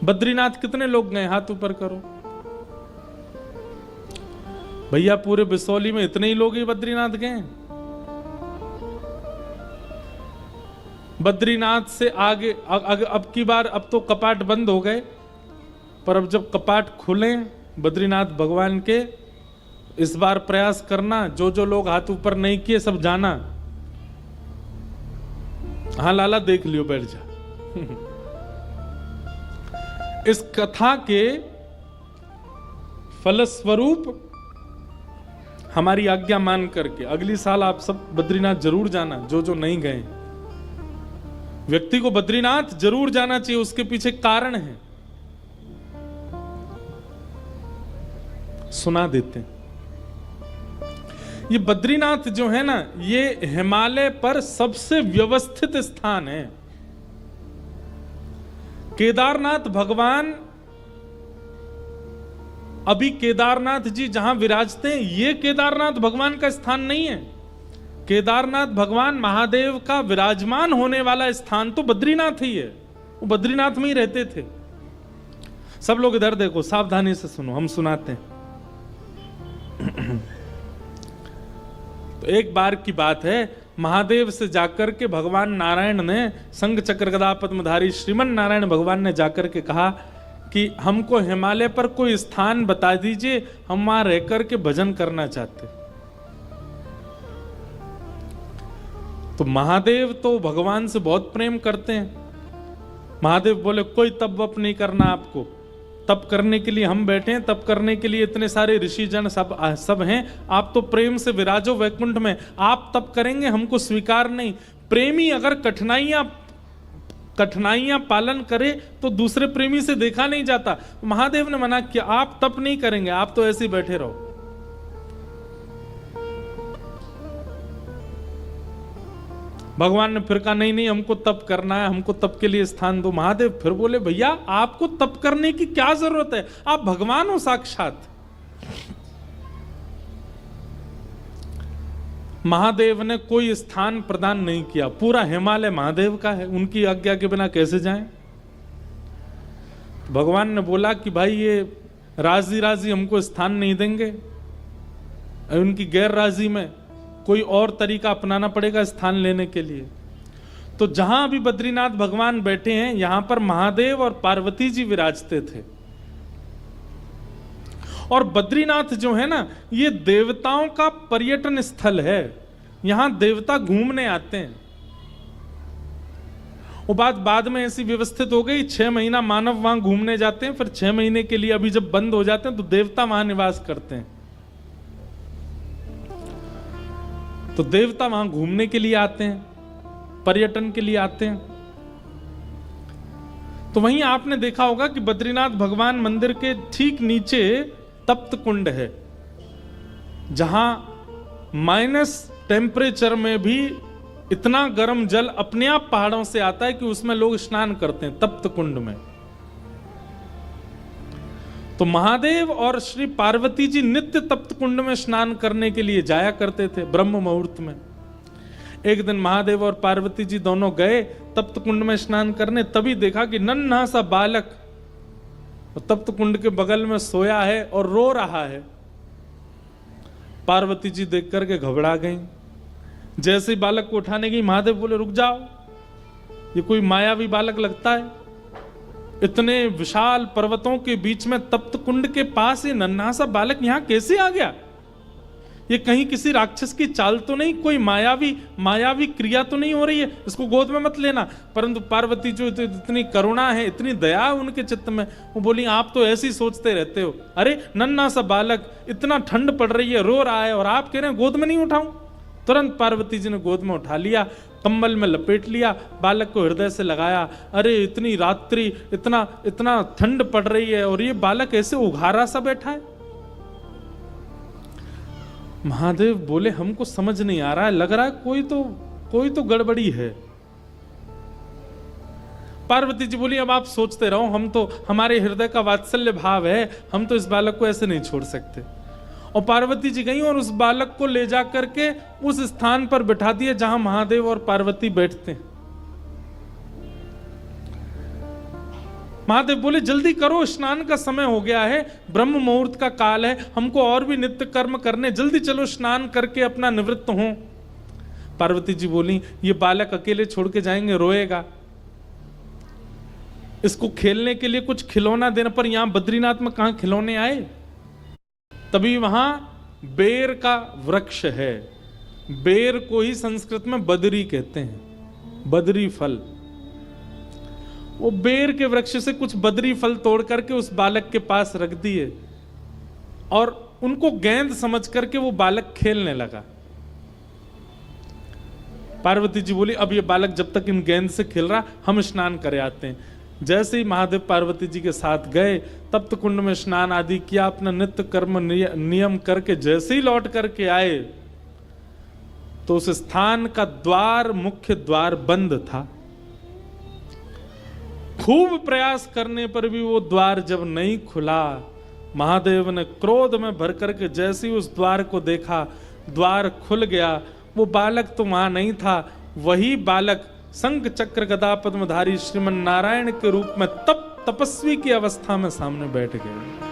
बद्रीनाथ कितने लोग गए, हाथ ऊपर करो। भैया पूरे बिसौली में इतने ही लोग ही बद्रीनाथ गए। बद्रीनाथ से आगे अब की बार, अब तो कपाट बंद हो गए, पर अब जब कपाट खुले बद्रीनाथ भगवान के, इस बार प्रयास करना, जो जो लोग हाथ ऊपर नहीं किए सब जाना। हाँ लाला देख लियो, बैठ जा। इस कथा के फलस्वरूप हमारी आज्ञा मान करके अगली साल आप सब बद्रीनाथ जरूर जाना, जो जो नहीं गए। व्यक्ति को बद्रीनाथ जरूर जाना चाहिए, उसके पीछे कारण है, सुना देते हैं। ये बद्रीनाथ जो है ना, ये हिमालय पर सबसे व्यवस्थित स्थान है। केदारनाथ भगवान, अभी केदारनाथ जी जहां विराजते हैं, ये केदारनाथ भगवान का स्थान नहीं है। केदारनाथ भगवान महादेव का विराजमान होने वाला स्थान तो बद्रीनाथ ही है। वो बद्रीनाथ में ही रहते थे। सब लोग इधर देखो, सावधानी से सुनो, हम सुनाते हैं। तो एक बार की बात है, महादेव से जाकर के भगवान नारायण ने, शंख चक्र गदा पद्मधारी श्रीमन नारायण भगवान ने जाकर के कहा कि हमको हिमालय पर कोई स्थान बता दीजिए, हम वहां रहकर के भजन करना चाहते। तो महादेव तो भगवान से बहुत प्रेम करते हैं। महादेव बोले कोई तप वप नहीं करना आपको, तप करने के लिए हम बैठे हैं, तप करने के लिए इतने सारे ऋषि जन सब हैं, आप तो प्रेम से विराजो वैकुंठ में, आप तप करेंगे हमको स्वीकार नहीं। प्रेमी अगर कठिनाइयां पालन करे तो दूसरे प्रेमी से देखा नहीं जाता। महादेव ने मना किया, आप तप नहीं करेंगे, आप तो ऐसे ही बैठे रहो। भगवान ने फिर कहा नहीं नहीं, हमको तप करना है, हमको तप के लिए स्थान दो। महादेव फिर बोले भैया आपको तप करने की क्या जरूरत है, आप भगवान हो साक्षात। महादेव ने कोई स्थान प्रदान नहीं किया, पूरा हिमालय महादेव का है, उनकी आज्ञा के बिना कैसे जाएं। भगवान ने बोला कि भाई ये राजी राजी हमको स्थान नहीं देंगे, उनकी गैर राजी में कोई और तरीका अपनाना पड़ेगा स्थान लेने के लिए। तो जहां अभी बद्रीनाथ भगवान बैठे हैं, यहां पर महादेव और पार्वती जी विराजते थे। और बद्रीनाथ जो है ना, ये देवताओं का पर्यटन स्थल है, यहां देवता घूमने आते हैं। वो बात बाद में ऐसी व्यवस्थित हो गई, 6 महीना मानव वहां घूमने जाते हैं, फिर 6 महीने के लिए अभी जब बंद हो जाते हैं तो देवता वहां निवास करते हैं। तो देवता वहां घूमने के लिए आते हैं, पर्यटन के लिए आते हैं। तो वहीं आपने देखा होगा कि बद्रीनाथ भगवान मंदिर के ठीक नीचे तप्त कुंड है, जहां माइनस टेम्परेचर में भी इतना गर्म जल अपने आप पहाड़ों से आता है कि उसमें लोग स्नान करते हैं तप्त कुंड में। तो महादेव और श्री पार्वती जी नित्य तप्त कुंड में स्नान करने के लिए जाया करते थे ब्रह्म मुहूर्त में। एक दिन महादेव और पार्वती जी दोनों गए तप्त कुंड में स्नान करने, तभी देखा कि नन्हा सा बालक तप्त कुंड के बगल में सोया है और रो रहा है। पार्वती जी देख करके घबरा गई। जैसे ही बालक को उठाने गई, महादेव बोले रुक जाओ, ये कोई मायावी बालक लगता है, इतने विशाल पर्वतों के बीच में तप्त कुंड के पास ये नन्हा सा बालक यहां कैसे आ गया? ये कहीं किसी राक्षस की चाल तो नहीं, कोई मायावी क्रिया तो नहीं हो रही है, इसको गोद में मत लेना। परंतु पार्वती जो इतनी करुणा है, इतनी दया है उनके चित्त में, वो बोली आप तो ऐसे ही सोचते रहते हो, अरे नन्हा सा बालक, इतना ठंड पड़ रही है, रो रहा है और आप कह रहे हैं गोद में नहीं उठाऊं। तुरंत पार्वती जी ने गोद में उठा लिया, कंबल में लपेट लिया, बालक को हृदय से लगाया। अरे इतनी रात्रि, इतना ठंड पड़ रही है और ये बालक ऐसे उघारा सा बैठा है। महादेव बोले हमको समझ नहीं आ रहा है, लग रहा है कोई तो गड़बड़ी है। पार्वती जी बोली अब आप सोचते रहो, हम तो, हमारे हृदय का वात्सल्य भाव है, हम तो इस बालक को ऐसे नहीं छोड़ सकते। और पार्वती जी गई और उस बालक को ले जा करके उस स्थान पर बिठा दिए जहां महादेव और पार्वती बैठते हैं। महादेव बोले जल्दी करो, स्नान का समय हो गया है, ब्रह्म मुहूर्त का काल है, हमको और भी नित्य कर्म करने, जल्दी चलो स्नान करके अपना निवृत्त हो। पार्वती जी बोली ये बालक अकेले छोड़ के जाएंगे, रोएगा, इसको खेलने के लिए कुछ खिलौना देना। पर यहां बद्रीनाथ में कहां खिलौने आए? तभी वहां बेर का वृक्ष है, बेर को ही संस्कृत में बदरी कहते हैं, बदरी फल। वो बेर के वृक्ष से कुछ बदरी फल तोड़ करके उस बालक के पास रख दिए और उनको गेंद समझ करके वो बालक खेलने लगा। पार्वती जी बोली अब ये बालक जब तक इन गेंद से खेल रहा, हम स्नान करे आते हैं। जैसे ही महादेव पार्वती जी के साथ गए, तप्त कुंड में स्नान आदि किया, अपना नित्य कर्म नियम करके जैसे ही लौट करके आए तो उस स्थान का द्वार, मुख्य द्वार बंद था। खूब प्रयास करने पर भी वो द्वार जब नहीं खुला, महादेव ने क्रोध में भर करके जैसे ही उस द्वार को देखा, द्वार खुल गया। वो बालक तो वहां नहीं था, वही बालक शंख चक्र गदा पद्मधारी श्रीमन नारायण के रूप में तपस्वी की अवस्था में सामने बैठ गए।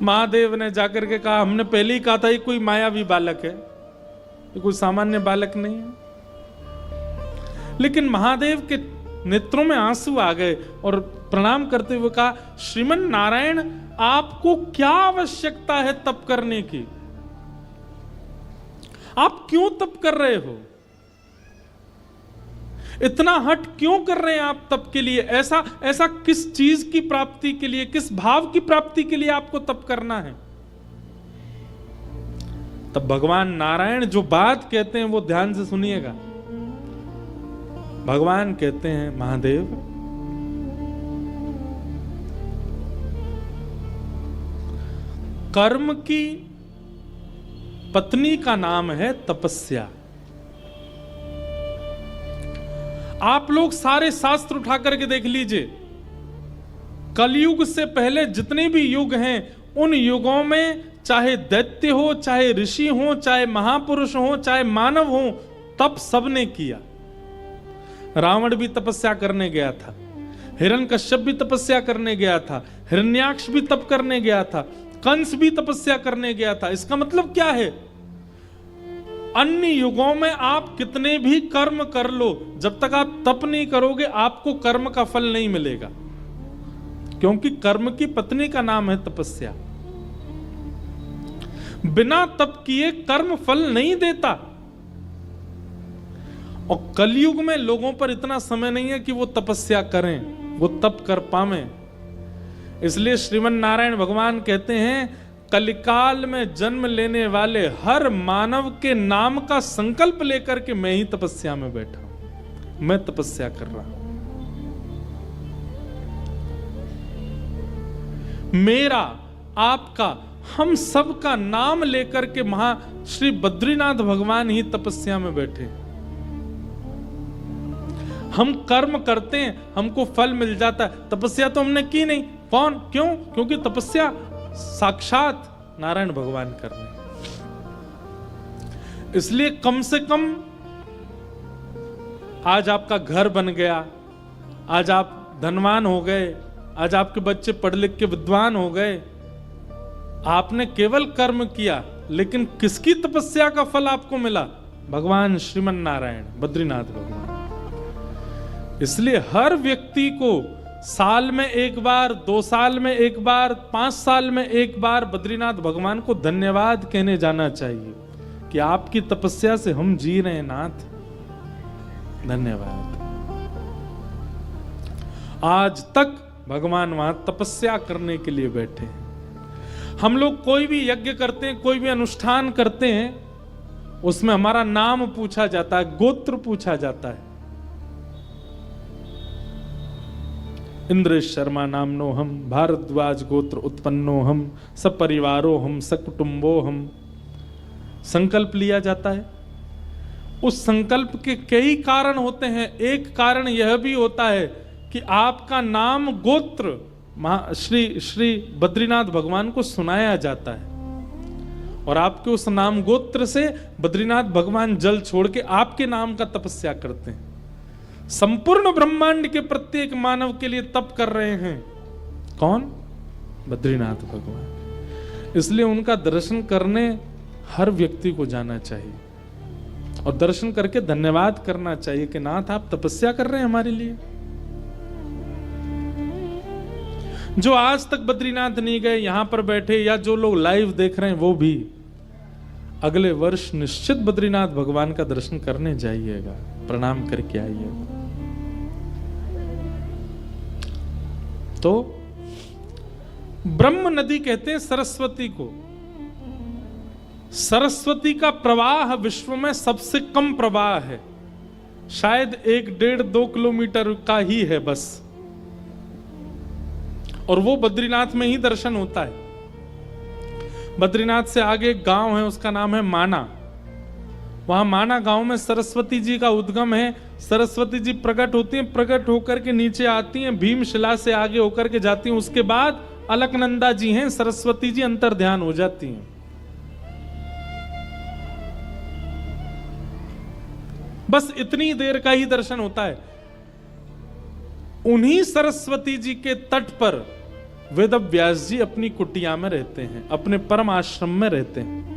महादेव ने जाकर के कहा, हमने पहले ही कहा था ये कोई मायावी बालक है, ये कोई सामान्य बालक नहीं है। लेकिन महादेव के नेत्रों में आंसू आ गए और प्रणाम करते हुए कहा, श्रीमन नारायण आपको क्या आवश्यकता है तप करने की? आप क्यों तप कर रहे हो? इतना हट क्यों कर रहे हैं आप तप के लिए? ऐसा किस चीज की प्राप्ति के लिए, किस भाव की प्राप्ति के लिए आपको तप करना है? तब भगवान नारायण जो बात कहते हैं वो ध्यान से सुनिएगा। भगवान कहते हैं, महादेव कर्म की पत्नी का नाम है तपस्या। आप लोग सारे शास्त्र उठा करके देख लीजिए, कलयुग से पहले जितने भी युग हैं उन युगों में चाहे दैत्य हो, चाहे ऋषि हो, चाहे महापुरुष हो, चाहे मानव हो, तप सबने किया। रावण भी तपस्या करने गया था, हिरण्यकश्यप भी तपस्या करने गया था, हिरण्याक्ष भी तप करने गया था, कंस भी तपस्या करने गया था। इसका मतलब क्या है? अन्य युगों में आप कितने भी कर्म कर लो, जब तक आप तप नहीं करोगे आपको कर्म का फल नहीं मिलेगा, क्योंकि कर्म की पत्नी का नाम है तपस्या। बिना तप किए कर्म फल नहीं देता। और कलयुग में लोगों पर इतना समय नहीं है कि वो तपस्या करें, वो तप कर पावे। इसलिए श्रीमन नारायण भगवान कहते हैं, कलिकाल में जन्म लेने वाले हर मानव के नाम का संकल्प लेकर के मैं ही तपस्या में बैठा हूं, मैं तपस्या कर रहा हूं। मेरा, आपका, हम सब का नाम लेकर के श्री बद्रीनाथ भगवान ही तपस्या में बैठे। हम कर्म करते हैं, हमको फल मिल जाता है। तपस्या तो हमने की नहीं। कौन? क्यों? क्योंकि तपस्या साक्षात नारायण भगवान कर रहे हैं। इसलिए कम से कम आज आपका घर बन गया, आज आप धनवान हो गए, आज आपके बच्चे पढ़ लिख के विद्वान हो गए, आपने केवल कर्म किया, लेकिन किसकी तपस्या का फल आपको मिला? भगवान श्रीमन नारायण, बद्रीनाथ भगवान। इसलिए हर व्यक्ति को साल में एक बार, 2 साल में एक बार, 5 साल में एक बार बद्रीनाथ भगवान को धन्यवाद कहने जाना चाहिए कि आपकी तपस्या से हम जी रहे हैं नाथ, धन्यवाद। आज तक भगवान वहां तपस्या करने के लिए बैठे हैं। हम लोग कोई भी यज्ञ करते हैं, कोई भी अनुष्ठान करते हैं, उसमें हमारा नाम पूछा जाता है, गोत्र पूछा जाता है। इंद्रेश शर्मा नामनो हम, भारद्वाज गोत्र उत्पन्नो हम, सपरिवारो हम, सकुटुंबो हम। संकल्प लिया जाता है। उस संकल्प के कई कारण होते हैं। एक कारण यह भी होता है कि आपका नाम गोत्र श्री बद्रीनाथ भगवान को सुनाया जाता है, और आपके उस नाम गोत्र से बद्रीनाथ भगवान जल छोड़ के आपके नाम का तपस्या करते हैं। संपूर्ण ब्रह्मांड के प्रत्येक मानव के लिए तप कर रहे हैं। कौन? बद्रीनाथ भगवान। इसलिए उनका दर्शन करने हर व्यक्ति को जाना चाहिए और दर्शन करके धन्यवाद करना चाहिए कि नाथ आप तपस्या कर रहे हैं हमारे लिए। जो आज तक बद्रीनाथ नहीं गए, यहां पर बैठे या जो लोग लाइव देख रहे हैं, वो भी अगले वर्ष निश्चित बद्रीनाथ भगवान का दर्शन करने जाइएगा, प्रणाम करके आइएगा। तो ब्रह्म नदी कहते हैं सरस्वती को। सरस्वती का प्रवाह विश्व में सबसे कम प्रवाह है, शायद 1-1.5-2 किलोमीटर का ही है बस, और वो बद्रीनाथ में ही दर्शन होता है। बद्रीनाथ से आगे एक गांव है, उसका नाम है माना। वहां माना गांव में सरस्वती जी का उद्गम है। सरस्वती जी प्रकट होती हैं, प्रकट होकर के नीचे आती हैं, भीमशिला से आगे होकर के जाती हैं। उसके बाद अलकनंदा जी हैं, सरस्वती जी अंतर ध्यान हो जाती हैं। बस इतनी देर का ही दर्शन होता है। उन्हीं सरस्वती जी के तट पर वेद व्यास जी अपनी कुटिया में रहते हैं, अपने परम आश्रम में रहते हैं।